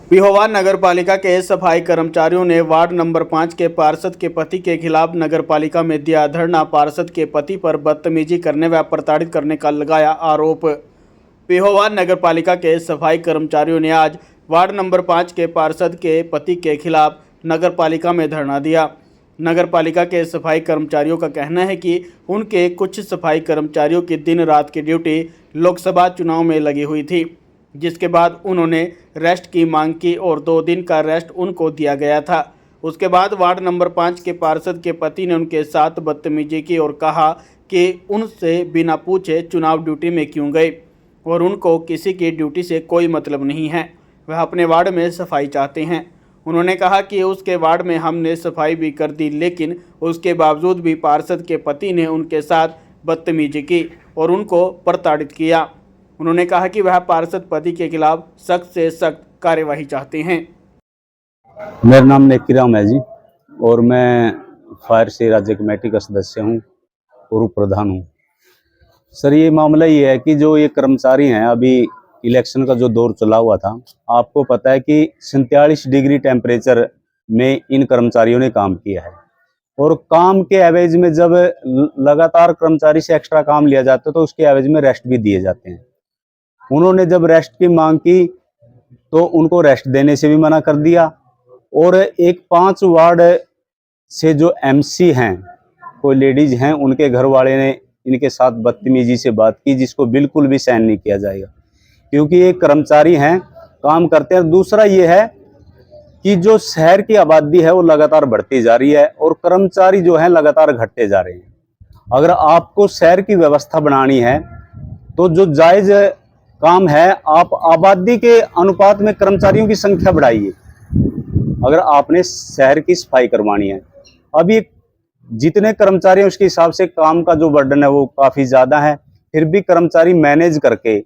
पिहोवा नगर पालिका के सफाई कर्मचारियों ने वार्ड नंबर 5 के पार्षद के पति के खिलाफ नगर पालिका में दिया धरना। पार्षद के पति पर बदतमीजी करने व प्रताड़ित करने का लगाया आरोप। पिहोवा नगर पालिका के सफाई कर्मचारियों ने आज वार्ड नंबर 5 के पार्षद के पति के खिलाफ नगर पालिका में धरना दिया। नगर पालिका के सफाई कर्मचारियों का कहना है कि उनके कुछ सफाई कर्मचारियों की दिन रात की ड्यूटी लोकसभा चुनाव में लगी हुई थी, जिसके बाद उन्होंने रेस्ट की मांग की और 2 दिन का रेस्ट उनको दिया गया था। उसके बाद वार्ड नंबर 5 के पार्षद के पति ने उनके साथ बदतमीजी की और कहा कि उनसे बिना पूछे चुनाव ड्यूटी में क्यों गए और उनको किसी की ड्यूटी से कोई मतलब नहीं है, वह अपने वार्ड में सफाई चाहते हैं। उन्होंने कहा कि उसके वार्ड में हमने सफाई भी कर दी, लेकिन उसके बावजूद भी पार्षद के पति ने उनके साथ बदतमीजी की और उनको प्रताड़ित किया। उन्होंने कहा कि वह पार्षद पति के खिलाफ सख्त से सख्त कार्यवाही चाहते हैं। मेरा नाम नेकीराम है जी, और मैं फायर से राज्य कमेटी का सदस्य हूं और उप प्रधान हूं। सर, ये मामला ये है कि जो ये कर्मचारी हैं, अभी इलेक्शन का जो दौर चला हुआ था, आपको पता है कि 47 डिग्री टेम्परेचर में इन कर्मचारियों ने काम किया है और काम के एवज में जब लगातार कर्मचारी से एक्स्ट्रा काम लिया जाता है तो उसके एवज में रेस्ट भी दिए जाते हैं। उन्होंने जब रेस्ट की मांग की तो उनको रेस्ट देने से भी मना कर दिया और एक 5 वार्ड से जो एमसी हैं, कोई लेडीज हैं, उनके घर वाले ने इनके साथ बदतमीजी से बात की, जिसको बिल्कुल भी सहन नहीं किया जाएगा, क्योंकि ये कर्मचारी हैं, काम करते हैं। दूसरा ये है कि जो शहर की आबादी है वो लगातार बढ़ती जा रही है और कर्मचारी जो हैं लगातार घटते जा रहे हैं। अगर आपको शहर की व्यवस्था बनानी है तो जो जायज काम है, आप आबादी के अनुपात में कर्मचारियों की संख्या बढ़ाइए। अगर आपने शहर की सफाई करवानी है, अभी जितने कर्मचारी हैं उसके हिसाब से काम का जो बर्डन है वो काफी ज्यादा है, फिर भी कर्मचारी मैनेज करके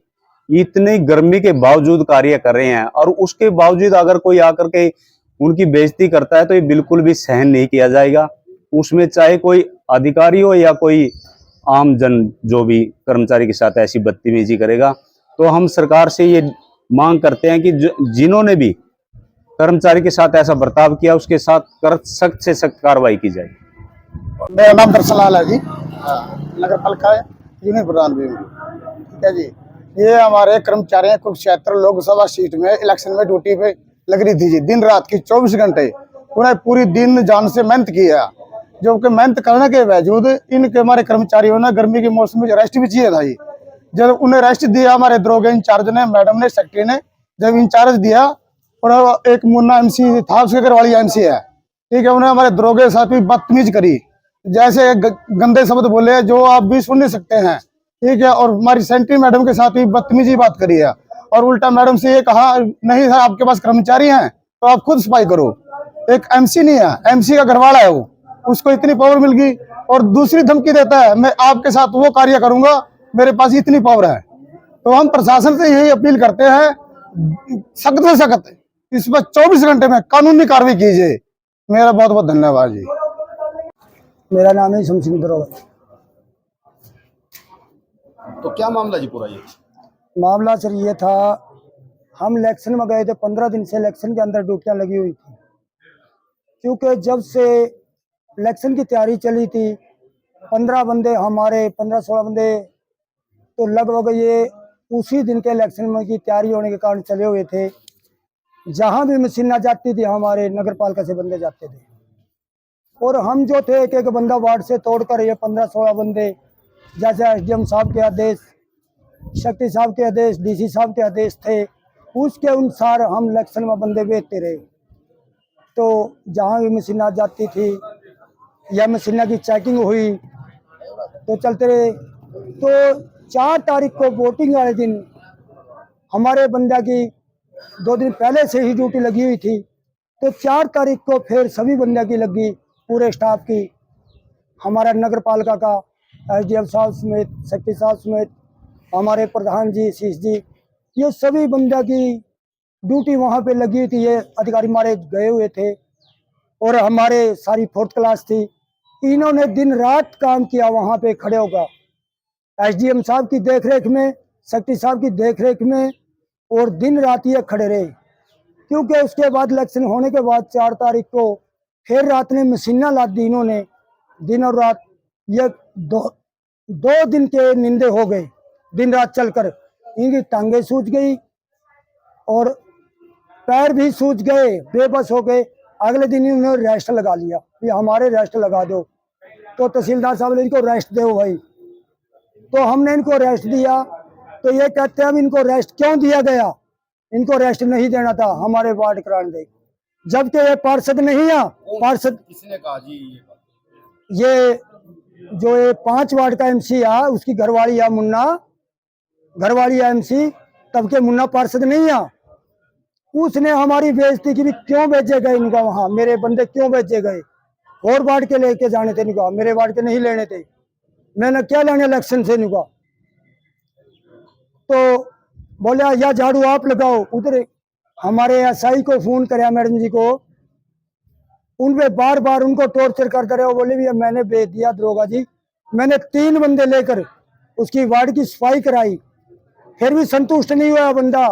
इतनी गर्मी के बावजूद कार्य कर रहे हैं और उसके बावजूद अगर कोई आकर के उनकी बेइज्जती करता है तो ये बिल्कुल भी सहन नहीं किया जाएगा। उसमें चाहे कोई अधिकारी हो या कोई आम जन, जो भी कर्मचारी के साथ ऐसी बदतमीजी करेगा, तो हम सरकार से ये मांग करते हैं कि जिन्होंने भी कर्मचारी के साथ ऐसा बर्ताव किया उसके साथ सख्त से सख्त कार्रवाई की जाए। मेरा नाम दर्शनलाल है जी, नगर पालिका यूनियन प्रधान भी हूँ। ठीक है जी, ये हमारे कर्मचारी हैं कुरुक्षेत्र लोकसभा सीट में इलेक्शन में ड्यूटी पे लग रही थी जी, दिन रात की 24 घंटे उन्हें पूरी दिन जान से मेहनत किया। जो कि मेहनत करने के बावजूद इनके हमारे कर्मचारियों ने गर्मी के मौसम में रेस्ट भी चाहिए था जी। जब उन्हें रेस्ट दिया हमारे दरोगा इंचार्ज ने, मैडम ने, सेक्रेटरी ने जब इंचार्ज दिया, और एक मुन्ना एमसी था, उसके घर वाली एमसी है, ठीक है, उन्हें हमारे दरोगे के साथ भी बदतमीज करी, जैसे गंदे शब्द बोले जो आप भी सुन नहीं सकते हैं, ठीक है। और हमारी सेंट्री मैडम के साथ भी बदतमीजी बात करी है और उल्टा मैडम से ये कहा, नहीं सर आपके पास कर्मचारी हैं तो आप खुद सफाई करो। एक एमसी नहीं है, एमसी का घरवाला है वो, उसको इतनी पावर मिल गई और दूसरी धमकी देता है, मैं आपके साथ वो कार्य करूंगा, मेरे पास इतनी पावर है। तो हम प्रशासन से यही अपील करते हैं, सख्त से सख्त इस पर 24 घंटे में कानूनी कार्रवाई कीजिए। मेरा बहुत बहुत धन्यवाद जी। मेरा नाम है शमसिंह दरोगा। तो क्या मामला जी पूरा? ये मामला सर ये था, हम इलेक्शन में गए थे, 15 दिन से इलेक्शन के अंदर ड्यूटियां लगी हुई थी, क्योंकि जब से इलेक्शन की तैयारी चली थी 15 बंदे हमारे, 15-16 बंदे तो लगभग ये उसी दिन के इलेक्शन में की तैयारी होने के कारण चले हुए थे। जहां भी मशीन जाती थी हमारे नगर पालिका से बंदे जाते थे और हम जो थे एक एक बंदा वार्ड से तोड़कर ये 15-16 बंदे, जैसे एसडीएम साहब के आदेश, शक्ति साहब के आदेश, डीसी साहब के आदेश थे, उसके अनुसार हम इलेक्शन में बंदे भेजते रहे। तो जहां भी मशीन जाती थी या मशीन की चेकिंग हुई तो चलते रहे। तो 4 तारीख को वोटिंग वाले दिन हमारे बंदा की 2 दिन पहले से ही ड्यूटी लगी हुई थी, तो 4 तारीख को फिर सभी बंदा की लगी, पूरे स्टाफ की, हमारा नगर पालिका का SDM साहब समेत, सेक्रेटरी साहब समेत, हमारे प्रधान जी, शीश जी, ये सभी बंदा की ड्यूटी वहाँ पे लगी थी। ये अधिकारी हमारे गए हुए थे और हमारे सारी 4th क्लास थी। इन्होंने दिन रात काम किया वहाँ पे खड़े होकर, SDM साहब की देखरेख में, सेक्रेटरी साहब की देखरेख में, और दिन रात ये खड़े रहे। क्योंकि उसके बाद इलेक्शन होने के बाद 4 तारीख को फिर रात में मशीना ला दी इन्होंने, दिन और रात। ये दो दिन के निंदे हो गए, दिन रात चलकर इनकी टांगे सूज गई और पैर भी सूज गए, बेबस हो गए। अगले दिन इन्होंने रेस्ट लगा लिया, ये हमारे रेस्ट लगा दो। तो तहसीलदार साहब ने इनको रेस्ट दो भाई, तो हमने इनको रेस्ट दिया। तो ये कहते हैं अब इनको रेस्ट क्यों दिया गया, इनको रेस्ट नहीं देना था, हमारे वार्ड कराने दे। जबकि ये पार्षद नहीं है, पार्षद किसने कहा जी ये बात? ये जो ये 5 वार्ड का MC है, उसकी घरवाली है मुन्ना, घरवाली है MC, तब के मुन्ना पार्षद नहीं है। उसने हमारी बेइज्जती की भी, क्यों भेजे गए इनका वहां, मेरे बंदे क्यों भेजे गए, और वार्ड के लेके जाने थे इनका, मेरे वार्ड के नहीं लेने थे। मैंने क्या लेने इलेक्शन से इनका। तो बोले या झाड़ू आप लगाओ। उधर हमारे SI को फोन कराया, मैडम जी को, उन पे बार बार उनको टॉर्चर करते रहे। वो बोले भी मैंने भेज दिया दरोगा जी, मैंने 3 बंदे लेकर उसकी वार्ड की सफाई कराई, फिर भी संतुष्ट नहीं हुआ बंदा।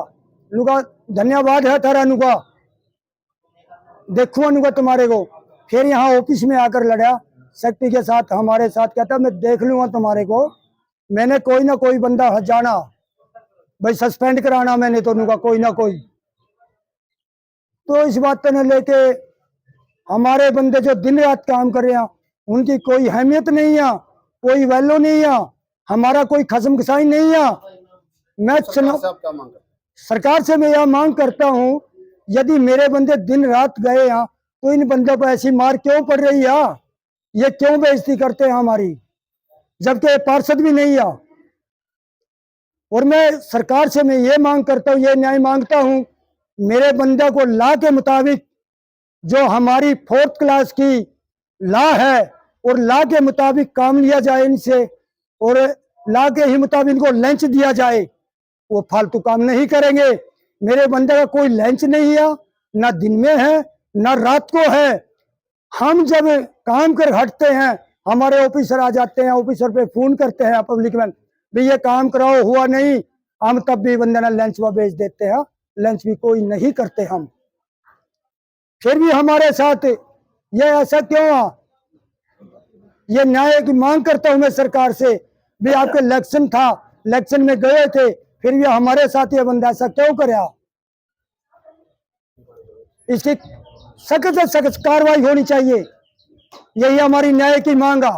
नुका धन्यवाद है तारा, नुका देखो नुका तुम्हारे को। फिर यहाँ ऑफिस में आकर लड़ा सेक्रेटरी के साथ, हमारे साथ, कहता मैं देख लूंगा तुम्हारे को, मैंने कोई ना कोई बंदा हजाना भाई, सस्पेंड कराना मैंने तो नुका कोई ना कोई। तो इस बात ने लेके हमारे बंदे जो दिन रात काम कर रहे हैं, उनकी कोई अहमियत नहीं है, कोई वैल्यू नहीं है, हमारा कोई खसम खसाई नहीं है। मैं सरकार से मैं यह मांग करता हूँ, यदि मेरे बंदे दिन रात गए हैं तो इन बंदों पर ऐसी मार क्यों पड़ रही है, ये क्यों बेइज्जती करते हैं हमारी, जबकि पार्षद भी नहीं है। और मैं सरकार से मैं ये मांग करता हूँ, ये न्याय मांगता हूँ, मेरे बंदे को लॉ के मुताबिक, जो हमारी 4th क्लास की लॉ है, और लॉ के मुताबिक काम लिया जाए इनसे, और लॉ के ही मुताबिक इनको लंच दिया जाए। वो फालतू काम नहीं करेंगे। मेरे बंदे का कोई लंच नहीं है, ना दिन में है ना रात को है। हम जब काम कर हटते हैं, हमारे ऑफिसर आ जाते हैं, ऑफिसर पे फोन करते हैं पब्लिक में, भाई ये काम कराओ, हुआ नहीं, हम तब भी बंदे ना लंच व भेज देते हैं, लंच भी कोई नहीं करते हम। फिर भी हमारे साथ ये ऐसा क्यों है, ये न्याय की मांग करता हूं मैं सरकार से। भी आपके इलेक्शन था, इलेक्शन में गए थे, फिर भी हमारे साथ ये बंदा ऐसा क्यों कराया, इसकी सख्त से सख्त कार्रवाई होनी चाहिए। यही हमारी न्याय की मांग है।